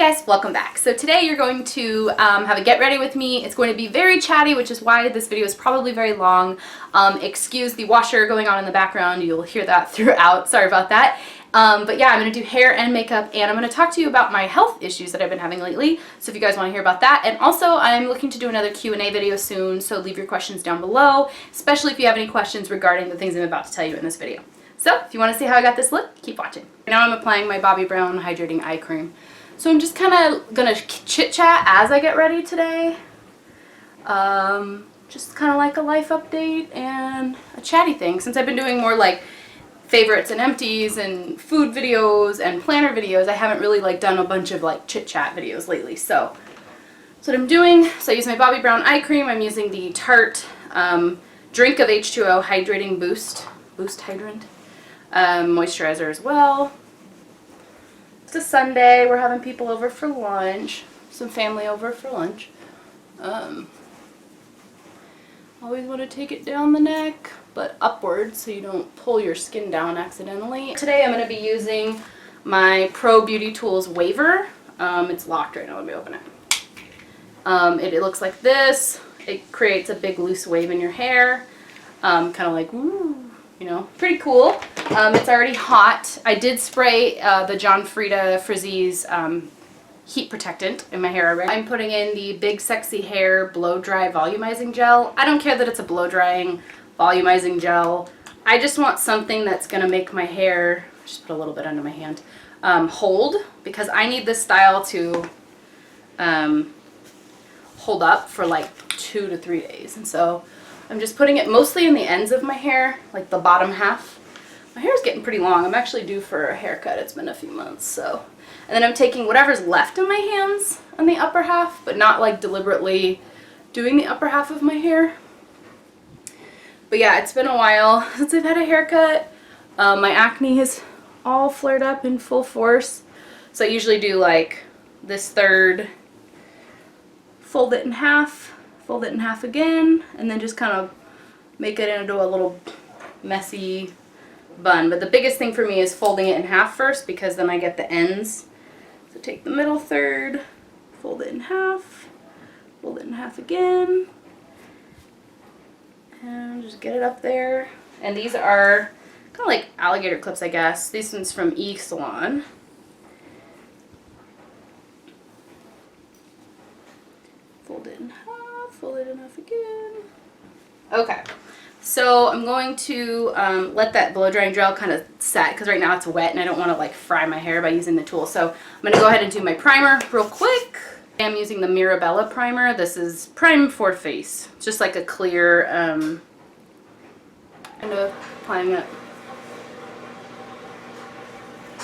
guys, welcome back. So today you're going to have a get ready with me. It's going to be very chatty, which is why this video is probably very long. Excuse the washer going on in the background. You'll hear that throughout. Sorry about that. But yeah, I'm going to do hair and makeup, and I'm going to talk to you about my health issues that I've been having lately. So if you guys want to hear about that. And also I'm looking to do another Q&A video soon, so leave your questions down below, especially if you have any questions regarding the things I'm about to tell you in this video. So if you want to see how I got this look, keep watching. Now I'm applying my Bobbi Brown Hydrating Eye Cream. So I'm just kind of going to chit chat as I get ready today. Just kind of like a life update and a chatty thing, since I've been doing more like favorites and empties and food videos and planner videos. I haven't really like done a bunch of like chit chat videos lately. So that's what I'm doing. So I use my Bobbi Brown eye cream. I'm using the Tarte Drink of H2O Hydrating Boost Hydrant moisturizer as well. It's a Sunday. We're having people over for lunch. Some family over for lunch. Always want to take it down the neck, but upwards so you don't pull your skin down accidentally. Today I'm going to be using my Pro Beauty Tools Waver. It's locked right now. Let me open it. It looks like this. It creates a big loose wave in your hair. Kind of like, woo, you know, pretty cool. It's already hot. I did spray the Frieda Frizz's heat protectant in my hair already. I'm putting in the Big Sexy Hair Blow Dry Volumizing Gel. I don't care that it's a blow drying volumizing gel. I just want something that's going to make my hair, just put a little bit under my hand, hold, because I need this style to hold up for like 2 to 3 days. And so I'm just putting it mostly in the ends of my hair, like the bottom half. My hair is getting pretty long. I'm actually due for a haircut. It's been a few months, so. And then I'm taking whatever's left in my hands on the upper half, but not like deliberately doing the upper half of my hair. But yeah, it's been a while since I've had a haircut. My acne is all flared up in full force. So I usually do like this third, fold it in half again, and then just kind of make it into a little messy bun. But the biggest thing for me is folding it in half first, because then I get the ends. So take the middle third, fold it in half, fold it in half again, and just get it up there. And these are kind of like alligator clips, I guess. This one's from E Salon. Fold it in half, fold it in half again. Okay. So I'm going to let that blow drying gel kind of set, because right now it's wet and I don't want to like fry my hair by using the tool. So I'm going to go ahead and do my primer real quick. I'm using the Mirabella primer. This is Prime for Face. It's just like a clear, kind of applying it.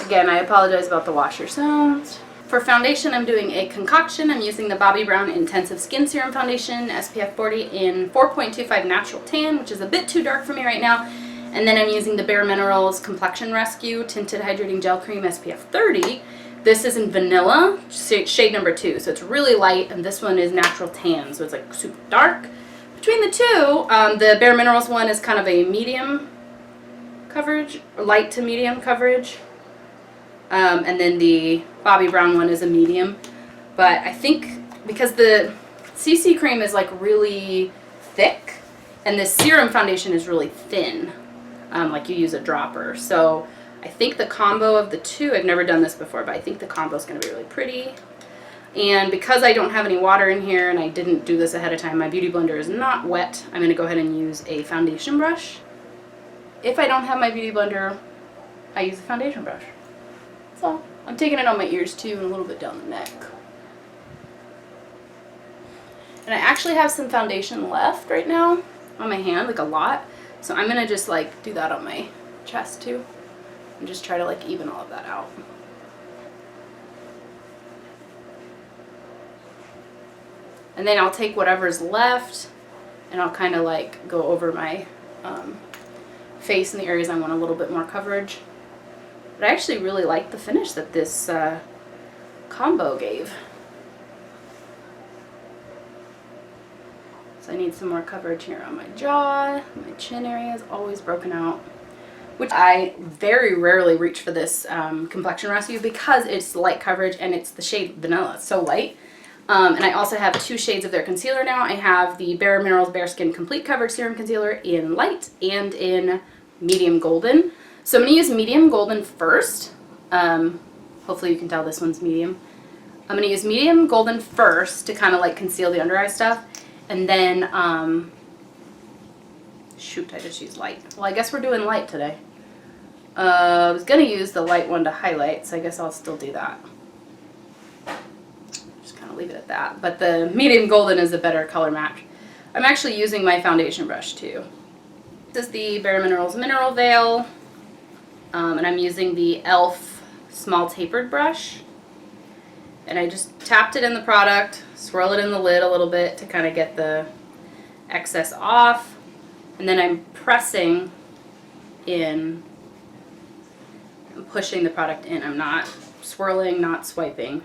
Again, I apologize about the washer sounds. For foundation, I'm doing a concoction. I'm using the Bobbi Brown Intensive Skin Serum Foundation, SPF 40 in 4.25 Natural Tan, which is a bit too dark for me right now. And then I'm using the Bare Minerals Complexion Rescue Tinted Hydrating Gel Cream, SPF 30. This is in Vanilla, shade number 2, so it's really light, and this one is Natural Tan, so it's like super dark. Between the two, the Bare Minerals one is kind of a medium coverage, or light to medium coverage. And then the Bobbi Brown one is a medium. But I think because the CC cream is like really thick and the serum foundation is really thin, like you use a dropper. So I think the combo of the two, I've never done this before, but I think the combo is going to be really pretty. And because I don't have any water in here and I didn't do this ahead of time, my beauty blender is not wet, I'm going to go ahead and use a foundation brush. If I don't have my beauty blender, I use a foundation brush. So I'm taking it on my ears too and a little bit down the neck. And I actually have some foundation left right now on my hand, like a lot. So I'm going to just like do that on my chest too and just try to like even all of that out. And then I'll take whatever's left and I'll kind of like go over my face in the areas I want a little bit more coverage. But I actually really like the finish that this combo gave. So I need some more coverage here on my jaw. My chin area is always broken out. which I very rarely reach for this complexion rescue because it's light coverage and it's the shade Vanilla. It's so light. And I also have 2 shades of their concealer now. I have the Bare Minerals Bare Skin Complete Coverage Serum Concealer in light and in medium golden. So I'm going to use medium golden first. Hopefully you can tell this one's medium. I'm going to use medium golden first to kind of like conceal the under eye stuff. And then, shoot, I just used light. Well, I guess we're doing light today. I was going to use the light one to highlight, so I guess I'll still do that. Just kind of leave it at that. But the medium golden is a better color match. I'm actually using my foundation brush too. This is the Bare Minerals Mineral Veil. And I'm using the e.l.f. small tapered brush. And I just tapped it in the product, swirl it in the lid a little bit to kind of get the excess off. And then I'm pressing in, I'm pushing the product in. I'm not swirling, not swiping,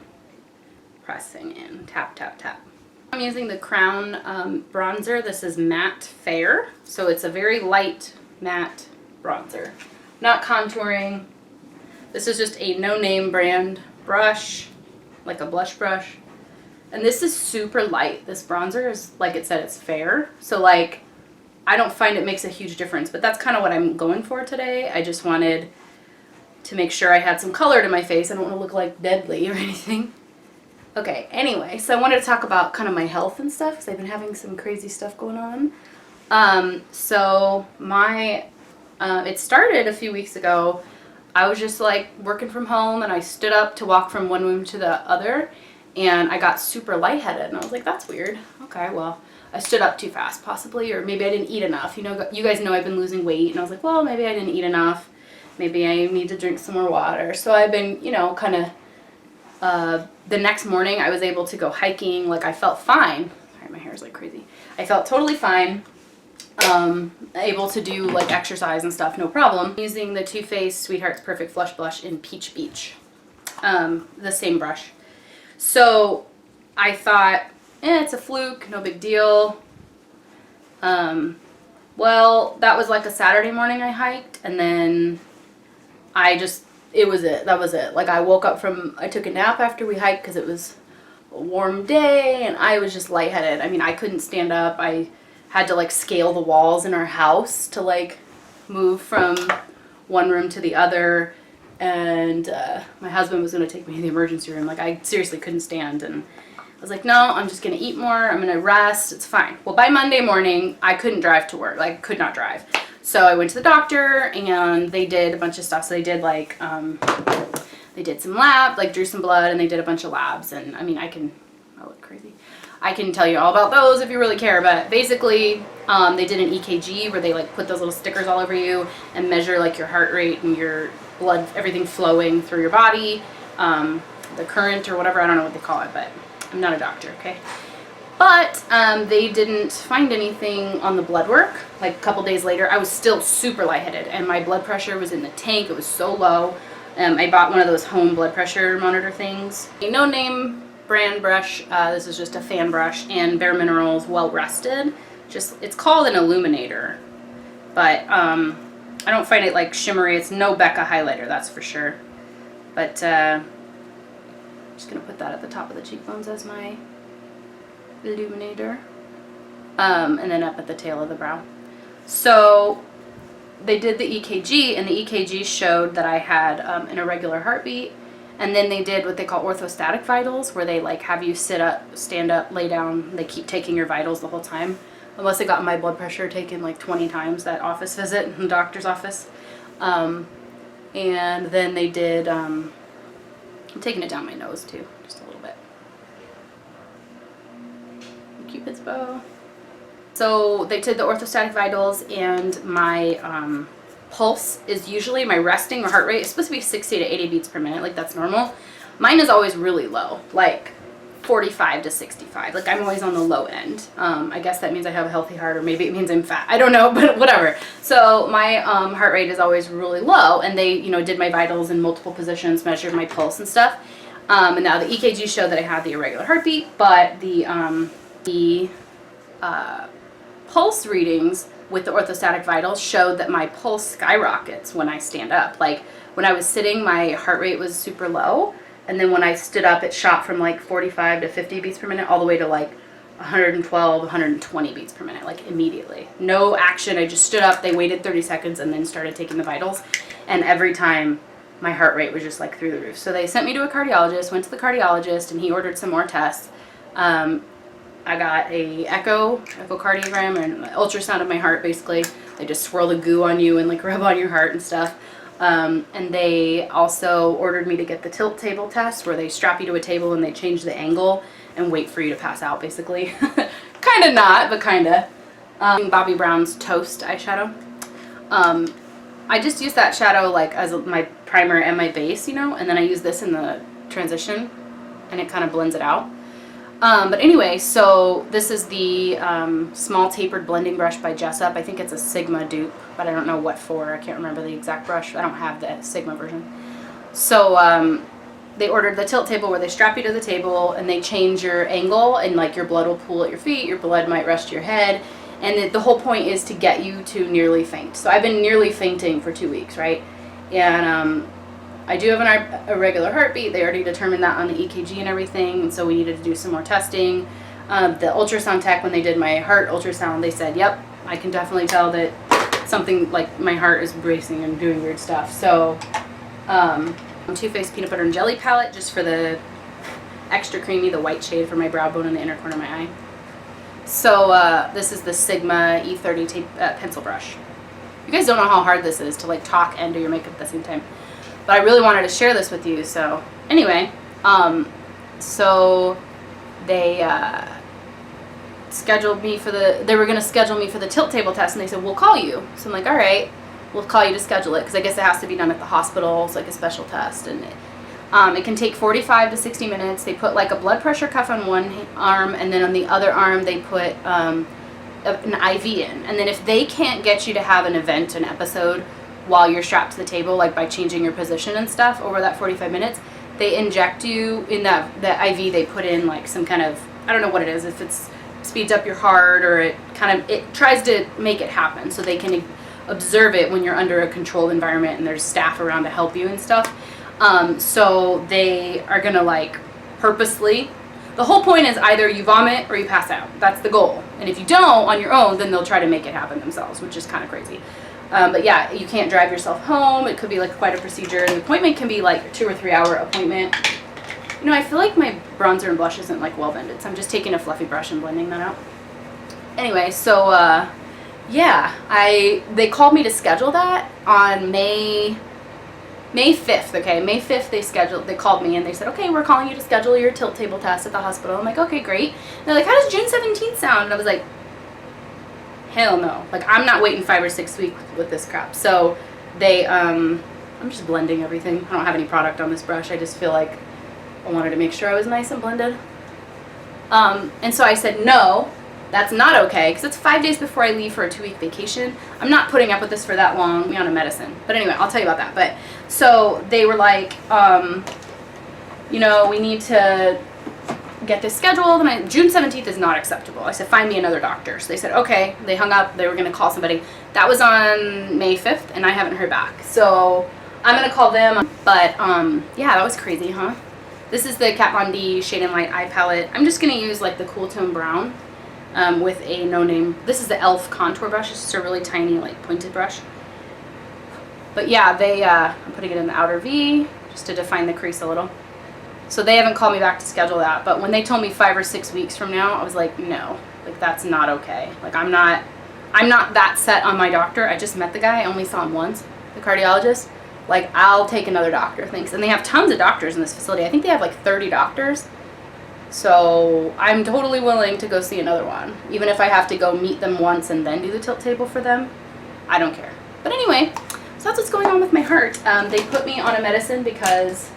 pressing in, tap, tap, tap. I'm using the Crown bronzer. This is Matte Fair. So it's a very light matte bronzer. Not contouring. This is just a no-name brand brush, like a blush brush. And this is super light. This bronzer is, like it said, it's fair. So like, I don't find it makes a huge difference, but that's kind of what I'm going for today. I just wanted to make sure I had some color to my face. I don't want to look like deadly or anything. Okay, anyway, so I wanted to talk about kind of my health and stuff because I've been having some crazy stuff going on. So my, it started a few weeks ago. I was just like working from home and I stood up to walk from one room to the other and I got super lightheaded and I was like, that's weird. Okay, well, I stood up too fast possibly, or maybe I didn't eat enough. You know, you guys know I've been losing weight and I was like, well, maybe I didn't eat enough. Maybe I need to drink some more water. So I've been, you know, kind of, the next morning I was able to go hiking. Like I felt fine. Sorry, my hair is like crazy. I felt totally fine. Able to do like exercise and stuff, no problem. Using the Too Faced Sweetheart's Perfect Flush Blush in Peach Beach. The same brush. So I thought, it's a fluke, no big deal. Well, that was like a Saturday morning I hiked and then I just, it was it. That was it. Like I woke up from, I took a nap after we hiked because it was a warm day and I was just lightheaded. I mean, I couldn't stand up. I had to like scale the walls in our house to like move from one room to the other. And my husband was going to take me to the emergency room. Like I seriously couldn't stand. And I was like, no, I'm just going to eat more. I'm going to rest. It's fine. Well, by Monday morning, I couldn't drive to work. Like could not drive. So I went to the doctor and they did a bunch of stuff. So they did like, they did some lab, like drew some blood and they did a bunch of labs. And I mean, I look crazy. I can tell you all about those if you really care, but basically they did an EKG where they like put those little stickers all over you and measure like your heart rate and your blood, everything flowing through your body, the current or whatever, I don't know what they call it, but I'm not a doctor, okay? But they didn't find anything on the blood work. Like a couple days later, I was still super lightheaded and my blood pressure was in the tank. It was so low. I bought one of those home blood pressure monitor things. A no-name brand brush. This is just a fan brush and Bare Minerals Well Rested. It's called an illuminator, but I don't find it like shimmery. It's no Becca highlighter, that's for sure. But I'm just gonna put that at the top of the cheekbones as my illuminator, and then up at the tail of the brow. So they did the EKG and the EKG showed that I had an irregular heartbeat. And then they did what they call orthostatic vitals, where they like have you sit up, stand up, lay down. They keep taking your vitals the whole time. Unless I got my blood pressure taken like 20 times that office visit in the doctor's office. And then they did, I'm taking it down my nose too, just a little bit. Cupid's bow. So they did the orthostatic vitals and my pulse is usually, my resting or heart rate is supposed to be 60 to 80 beats per minute, like that's normal. Mine is always really low, like 45 to 65. Like I'm always on the low end. I guess that means I have a healthy heart, or maybe it means I'm fat. I don't know, but whatever. So my heart rate is always really low, and they, you know, did my vitals in multiple positions, measured my pulse and stuff. And now the EKG showed that I had the irregular heartbeat, but the pulse readings with the orthostatic vitals showed that my pulse skyrockets when I stand up. Like when I was sitting, my heart rate was super low, and then when I stood up, it shot from like 45 to 50 beats per minute all the way to like 112, 120 beats per minute, like immediately. No action. I just stood up, they waited 30 seconds, and then started taking the vitals. And every time my heart rate was just like through the roof. So they sent me to a cardiologist, went to the cardiologist, and he ordered some more tests. I got a echocardiogram, and an ultrasound of my heart, basically. They just swirl the goo on you and like rub on your heart and stuff. And they also ordered me to get the tilt table test, where they strap you to a table and they change the angle and wait for you to pass out, basically. Kind of not, but kind of. Bobbi Brown's Toast eyeshadow. I just use that shadow like as my primer and my base, you know, and then I use this in the transition, and it kind of blends it out. But anyway, so this is the small tapered blending brush by Jessup. I think it's a Sigma dupe, but I don't know what for. I can't remember the exact brush. I don't have the Sigma version. So they ordered the tilt table, where they strap you to the table and they change your angle, and like your blood will pool at your feet, your blood might rush to your head, and the whole point is to get you to nearly faint. So I've been nearly fainting for 2 weeks, right? And I do have an irregular heartbeat. They already determined that on the EKG and everything, and so we needed to do some more testing. The ultrasound tech, when they did my heart ultrasound, they said, yep, I can definitely tell that something like my heart is racing and doing weird stuff. So Too Faced Peanut Butter and Jelly palette, just for the extra creamy, the white shade for my brow bone in the inner corner of my eye. So this is the Sigma E30 pencil brush. You guys don't know how hard this is to like talk and do your makeup at the same time. But I really wanted to share this with you. So anyway, so they scheduled me for they were going to schedule me for the tilt table test, and they said, we'll call you. So I'm like, all right, we'll call you to schedule it, because I guess it has to be done at the hospital. It's like a special test, and it can take 45 to 60 minutes. They put like a blood pressure cuff on one arm, and then on the other arm they put an IV in. And then if they can't get you to have an event, an episode, while you're strapped to the table, like by changing your position and stuff over that 45 minutes, they inject you in that IV. They put in like some kind of, I don't know what it is, if it's speeds up your heart, or it tries to make it happen so they can observe it when you're under a controlled environment and there's staff around to help you and stuff. So they are gonna like purposely, the whole point is either you vomit or you pass out. That's the goal. And if you don't on your own, then they'll try to make it happen themselves, which is kind of crazy. But yeah, you can't drive yourself home. It could be like quite a procedure. And the appointment can be like a 2 or 3 hour appointment. You know, I feel like my bronzer and blush isn't like well blended, so I'm just taking a fluffy brush and blending that out. Anyway, so yeah, they called me to schedule that on May 5th, okay? May 5th they called me and they said, okay, we're calling you to schedule your tilt table test at the hospital. I'm like, okay, great. And they're like, how does June 17th sound? And I was like, hell no. Like, I'm not waiting 5 or 6 weeks with this crap. So they, I'm just blending everything. I don't have any product on this brush. I just feel like I wanted to make sure I was nice and blended. And so I said, no, that's not okay, because it's 5 days before I leave for a 2-week vacation. I'm not putting up with this for that long. I'm on a medicine. But anyway, I'll tell you about that. But so they were like, you know, we need to get this scheduled. And June 17th is not acceptable. I said, find me another doctor. So they said, okay. They hung up. They were going to call somebody. That was on May 5th, and I haven't heard back. So I'm going to call them. But yeah, that was crazy, huh? This is the Kat Von D Shade and Light eye palette. I'm just going to use like the Cool Tone Brown with a no-name. This is the e.l.f. contour brush. It's just a really tiny like pointed brush. But yeah, I'm putting it in the outer V just to define the crease a little. So they haven't called me back to schedule that. But when they told me 5 or 6 weeks from now, I was like, no, like that's not okay. Like I'm not that set on my doctor. I just met the guy. I only saw him once, the cardiologist. Like, I'll take another doctor, thanks. And they have tons of doctors in this facility. I think they have like 30 doctors. So I'm totally willing to go see another one. Even if I have to go meet them once and then do the tilt table for them. I don't care. But anyway, so that's what's going on with my heart. They put me on a medicine because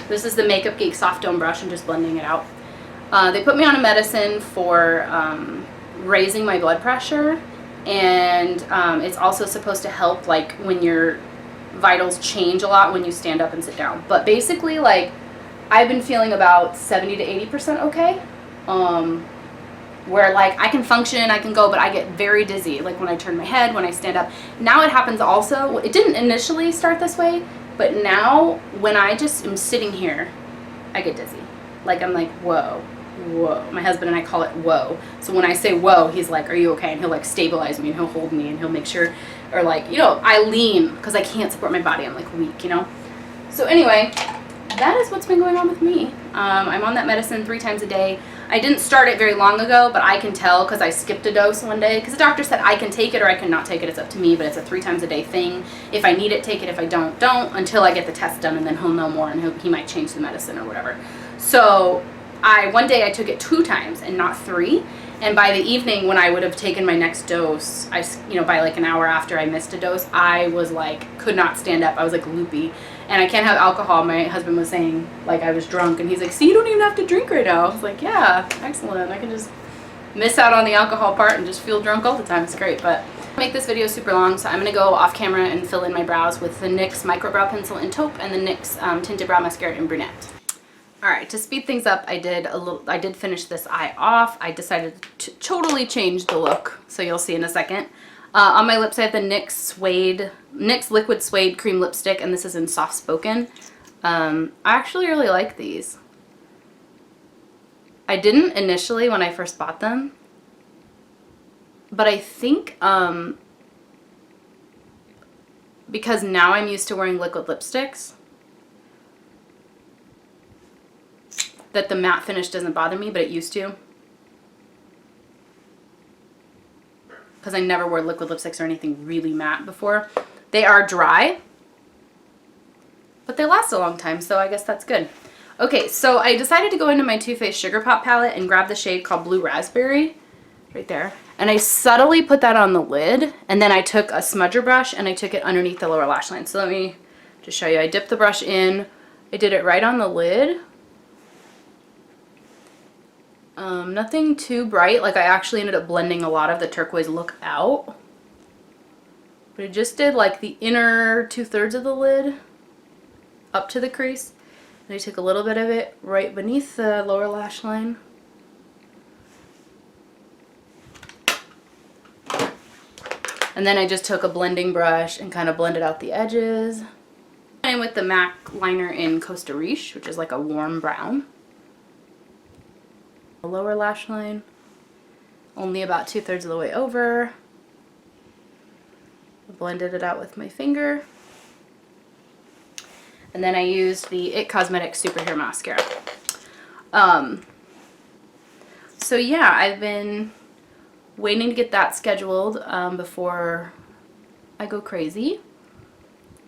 this is the Makeup Geek Soft Dome brush. I'm just blending it out. They put me on a medicine for raising my blood pressure. And it's also supposed to help like when your vitals change a lot when you stand up and sit down. But basically, like, I've been feeling about 70 to 80% okay. where like I can function, I can go, but I get very dizzy, like when I turn my head, when I stand up. Now it happens also, it didn't initially start this way, but now when I just am sitting here, I get dizzy. Like I'm like, whoa, whoa. My husband and I call it whoa. So when I say whoa, he's like, are you okay? And he'll like stabilize me and he'll hold me and he'll make sure, or like, you know, I lean because I can't support my body. I'm like weak, you know? So anyway, that is what's been going on with me. I'm on that medicine 3 times a day. I didn't start it very long ago, but I can tell because I skipped a dose one day because the doctor said I can take it or I cannot take it. It's up to me, but it's a 3 times a day thing. If I need it, take it. If I don't, don't, until I get the test done, and then he'll know more and he might change the medicine or whatever. So one day I took it 2 times and not 3. And by the evening when I would have taken my next dose, by like an hour after I missed a dose, I was like, could not stand up. I was like loopy. And I can't have alcohol. My husband was saying like I was drunk, and he's like, see, you don't even have to drink right now. I was like, yeah, excellent. I can just miss out on the alcohol part and just feel drunk all the time. It's great. But I'll make this video super long, so I'm going to go off camera and fill in my brows with the NYX Micro Brow Pencil in Taupe and the NYX Tinted Brow Mascara in Brunette. Alright, to speed things up, I did finish this eye off. I decided to totally change the look, so you'll see in a second. On my lips I have the NYX Liquid Suede Cream Lipstick, and this is in Soft Spoken. I actually really like these. I didn't initially when I first bought them, but I think because now I'm used to wearing liquid lipsticks, that the matte finish doesn't bother me, but it used to. Because I never wore liquid lipsticks or anything really matte before. They are dry, but they last a long time, so I guess that's good. Okay, so I decided to go into my Too Faced Sugar Pop palette and grab the shade called Blue Raspberry, right there. And I subtly put that on the lid, and then I took a smudger brush and I took it underneath the lower lash line. So let me just show you. I dipped the brush in, I did it right on the lid. Nothing too bright, like I actually ended up blending a lot of the turquoise look out. But I just did like the inner 2/3 of the lid up to the crease. And I took a little bit of it right beneath the lower lash line. And then I just took a blending brush and kind of blended out the edges. And with the MAC liner in Costa Riche, which is like a warm brown. The lower lash line, only about 2/3 of the way over. I blended it out with my finger. And then I used the IT Cosmetics Super Hair Mascara. So yeah, I've been waiting to get that scheduled before I go crazy.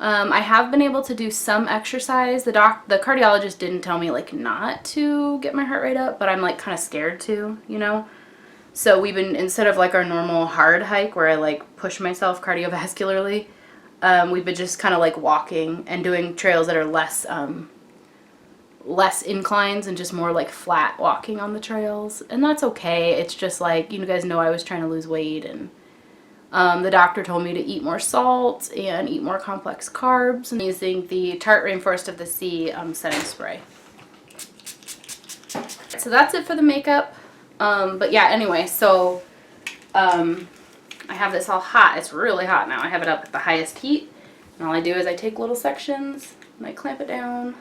I have been able to do some exercise. The cardiologist didn't tell me like not to get my heart rate up, but I'm like kind of scared to, you know. So we've been, instead of like our normal hard hike where I like push myself cardiovascularly, we've been just kind of like walking and doing trails that are less inclines and just more like flat walking on the trails. And that's okay. It's just like, you guys know I was trying to lose weight, and the doctor told me to eat more salt and eat more complex carbs. I'm using the Tarte Rainforest of the Sea setting spray. So that's it for the makeup. But yeah, anyway, so I have this all hot. It's really hot now. I have it up at the highest heat. And all I do is I take little sections and I clamp it down.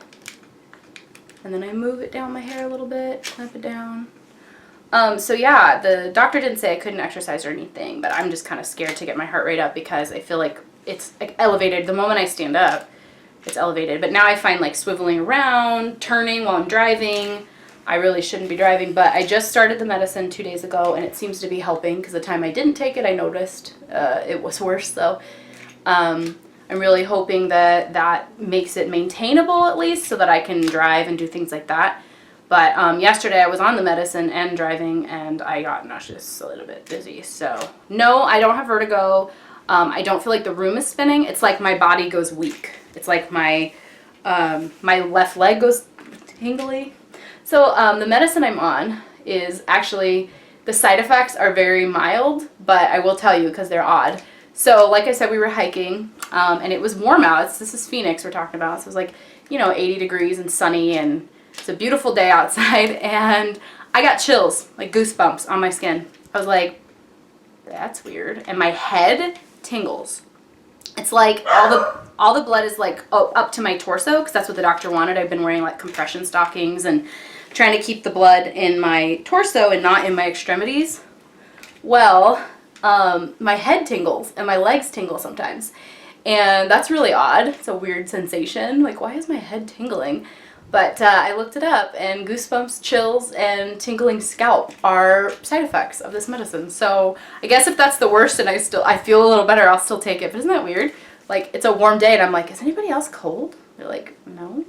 And then I move it down my hair a little bit, clamp it down. So yeah, the doctor didn't say I couldn't exercise or anything, but I'm just kind of scared to get my heart rate up because I feel like it's like elevated. The moment I stand up, it's elevated. But now I find like swiveling around, turning while I'm driving. I really shouldn't be driving, but I just started the medicine 2 days ago and it seems to be helping, because the time I didn't take it, I noticed it was worse. So I'm really hoping that that makes it maintainable at least, so that I can drive and do things like that. But yesterday I was on the medicine and driving, and I got nauseous, a little bit dizzy. So no, I don't have vertigo. I don't feel like the room is spinning. It's like my body goes weak. It's like my my left leg goes tingly. So the medicine I'm on is actually, the side effects are very mild, but I will tell you because they're odd. So like I said, we were hiking and it was warm out. This is Phoenix we're talking about. So it was like, 80 degrees and sunny, and it's a beautiful day outside, and I got chills, like goosebumps on my skin. I was like, that's weird. And my head tingles. It's like all the blood is like up to my torso, because that's what the doctor wanted. I've been wearing like compression stockings and trying to keep the blood in my torso and not in my extremities. Well, my head tingles and my legs tingle sometimes. And that's really odd. It's a weird sensation. Like, why is my head tingling? But I looked it up, and goosebumps, chills, and tingling scalp are side effects of this medicine. So I guess if that's the worst and I feel a little better, I'll still take it. But isn't that weird? Like, it's a warm day and I'm like, is anybody else cold? They're like, no.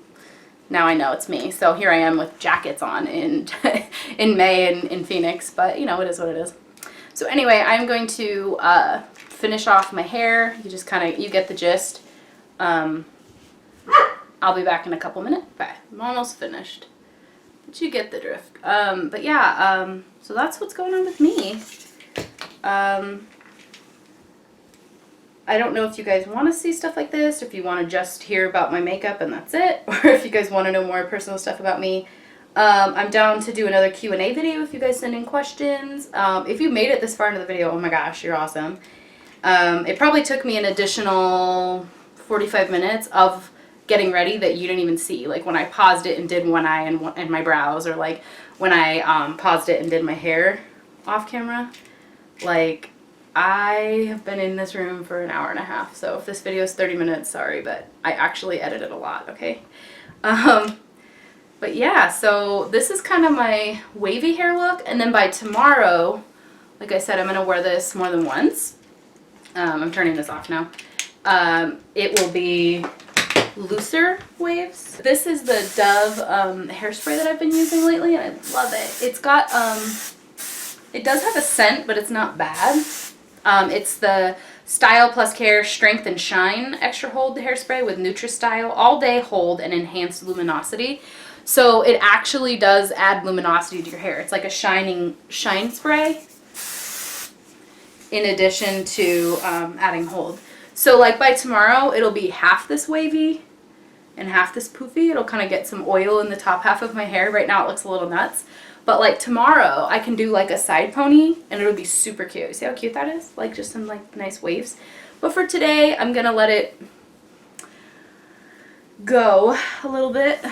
Now I know it's me. So here I am with jackets on in May in Phoenix. But, you know, it is what it is. So anyway, I'm going to finish off my hair. You just kind of, you get the gist. I'll be back in a couple minutes. Bye. I'm almost finished. But you get the drift. But yeah, so that's what's going on with me. I don't know if you guys want to see stuff like this, or if you want to just hear about my makeup and that's it, or if you guys want to know more personal stuff about me. I'm down to do another Q&A video if you guys send in questions. If you made it this far into the video, oh my gosh, you're awesome. It probably took me an additional 45 minutes of getting ready that you didn't even see. Like when I paused it and did one eye and my brows, or like when I paused it and did my hair off camera. Like, I have been in this room for an hour and a half. So if this video is 30 minutes, sorry, but I actually edited a lot, okay? But yeah, so this is kind of my wavy hair look. And then by tomorrow, like I said, I'm going to wear this more than once. I'm turning this off now. It will be looser waves. This is the Dove hairspray that I've been using lately, and I love it. It's got, it does have a scent, but it's not bad. It's the Style Plus Care Strength and Shine Extra Hold hairspray with Nutri-Style All Day Hold and Enhanced Luminosity. So it actually does add luminosity to your hair. It's like a shine spray in addition to adding hold. So like by tomorrow, it'll be half this wavy and half this poofy. It'll kind of get some oil in the top half of my hair. Right now it looks a little nuts. But like tomorrow, I can do like a side pony and it'll be super cute. See how cute that is? Like just some like nice waves. But for today, I'm going to let it go a little bit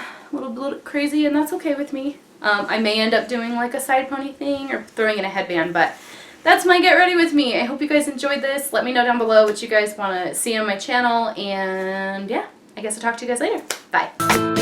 crazy, and that's okay with me. I may end up doing like a side pony thing or throwing in a headband, but that's my get ready with me. I hope you guys enjoyed this. Let me know down below what you guys want to see on my channel, and yeah, I guess I'll talk to you guys later. Bye.